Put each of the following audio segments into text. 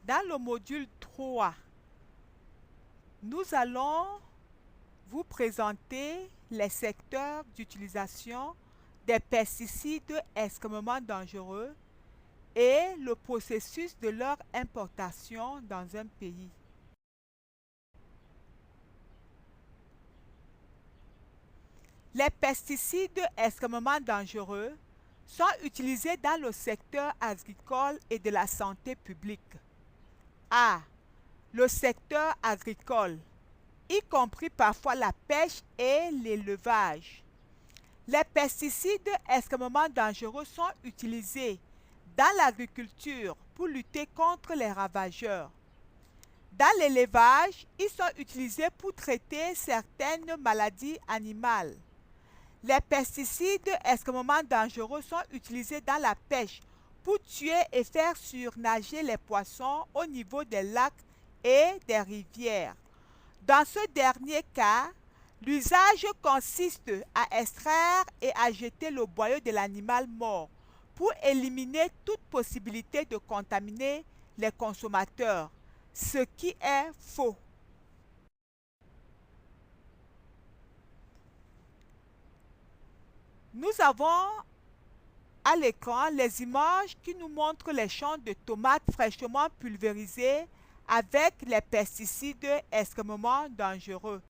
Dans le module 3, nous allons vous présenter les secteurs d'utilisation des pesticides extrêmement dangereux et le processus de leur importation dans un pays. Les pesticides extrêmement dangereux sont utilisés dans le secteur agricole et de la santé publique. A. Le secteur agricole, y compris parfois la pêche et l'élevage. Les pesticides extrêmement dangereux sont utilisés dans l'agriculture pour lutter contre les ravageurs. Dans l'élevage, ils sont utilisés pour traiter certaines maladies animales. Les pesticides extrêmement dangereux sont utilisés dans la pêche pour tuer et faire surnager les poissons au niveau des lacs et des rivières. Dans ce dernier cas, l'usage consiste à extraire et à jeter le boyau de l'animal mort pour éliminer toute possibilité de contaminer les consommateurs, ce qui est faux. Nous avons à l'écran les images qui nous montrent les champs de tomates fraîchement pulvérisés avec les pesticides extrêmement dangereux.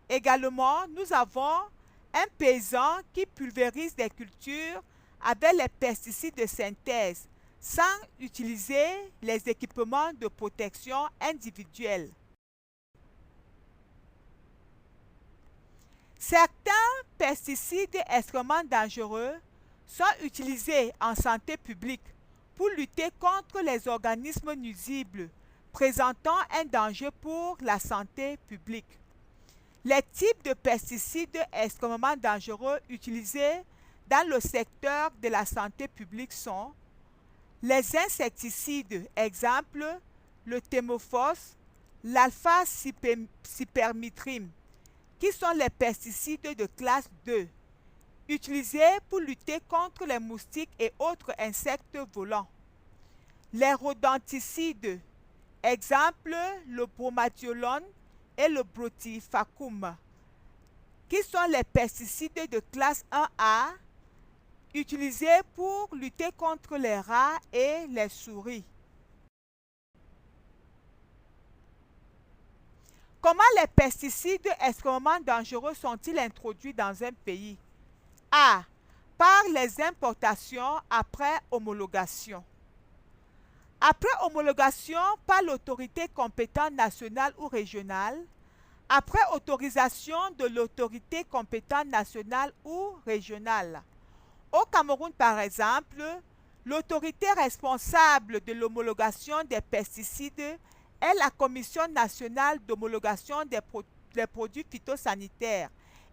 Également, nous avons un paysan qui pulvérise des cultures avec les pesticides de synthèse sans utiliser les équipements de protection individuels. Certains pesticides extrêmement dangereux sont utilisés en santé publique pour lutter contre les organismes nuisibles présentant un danger pour la santé publique. Les types de pesticides extrêmement dangereux utilisés dans le secteur de la santé publique sont les insecticides, exemple le thémophos, l'alpha-cypermithrim, qui sont les pesticides de classe 2, utilisés pour lutter contre les moustiques et autres insectes volants. Les rodenticides, exemple le bromatiolone et le brotifacum, qui sont les pesticides de classe 1A, utilisés pour lutter contre les rats et les souris. Comment les pesticides extrêmement dangereux sont-ils introduits dans un pays? A. Par les importations après homologation. Après homologation par l'autorité compétente nationale ou régionale, après autorisation de l'autorité compétente nationale ou régionale. Au Cameroun, par exemple, l'autorité responsable de l'homologation des pesticides est la Commission nationale d'homologation des produits phytosanitaires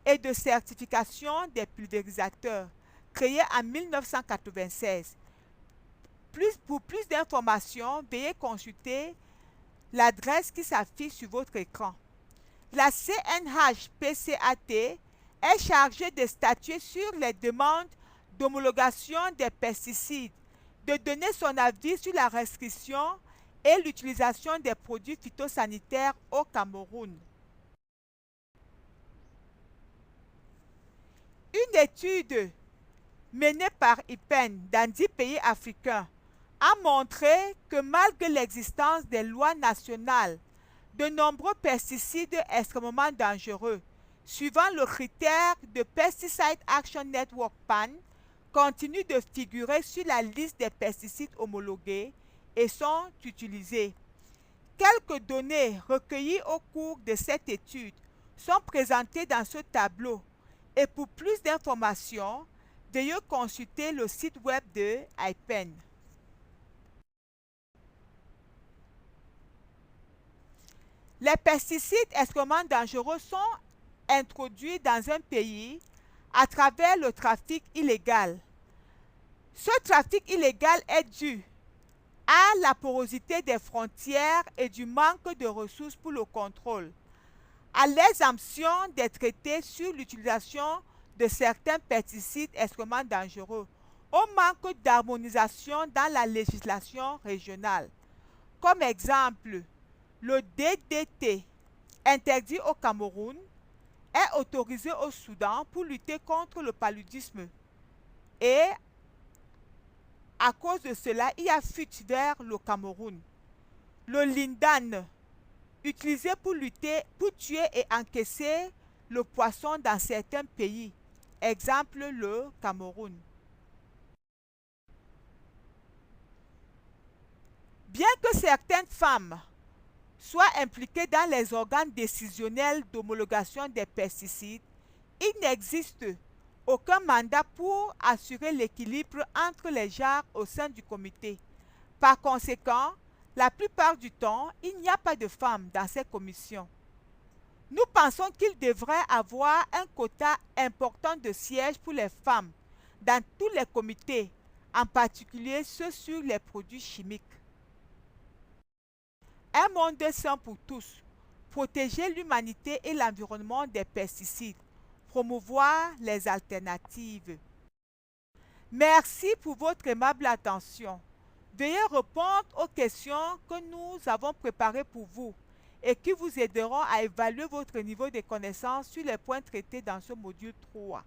et de certification des pulvérisateurs, créée en 1996. Pour plus d'informations, veuillez consulter l'adresse qui s'affiche sur votre écran. La CNHPCAT est chargée de statuer sur les demandes d'homologation des pesticides, de donner son avis sur la restriction et l'utilisation des produits phytosanitaires au Cameroun. Une étude menée par IPEN dans 10 pays africains a montré que malgré l'existence des lois nationales, de nombreux pesticides extrêmement dangereux, suivant le critère de Pesticide Action Network PAN, continuent de figurer sur la liste des pesticides homologués et sont utilisés. Quelques données recueillies au cours de cette étude sont présentées dans ce tableau et pour plus d'informations, veuillez consulter le site web de IPEN. Les pesticides extrêmement dangereux sont introduits dans un pays à travers le trafic illégal. Ce trafic illégal est dû à la porosité des frontières et du manque de ressources pour le contrôle, à l'exemption des traités sur l'utilisation de certains pesticides extrêmement dangereux, au manque d'harmonisation dans la législation régionale. Comme exemple, le DDT, interdit au Cameroun, est autorisé au Soudan pour lutter contre le paludisme. Et à cause de cela, il y a fuite vers le Cameroun. Le Lindan, utilisé pour lutter, pour tuer et encaisser le poisson dans certains pays. Exemple, le Cameroun. Bien que certaines femmes soient impliquées dans les organes décisionnels d'homologation des pesticides, il n'existe aucun mandat pour assurer l'équilibre entre les genres au sein du comité. Par conséquent, la plupart du temps, il n'y a pas de femmes dans ces commissions. Nous pensons qu'il devrait avoir un quota important de sièges pour les femmes dans tous les comités, en particulier ceux sur les produits chimiques. Un monde sain pour tous, protéger l'humanité et l'environnement des pesticides, promouvoir les alternatives. Merci pour votre aimable attention. Veuillez répondre aux questions que nous avons préparées pour vous et qui vous aideront à évaluer votre niveau de connaissance sur les points traités dans ce module 3.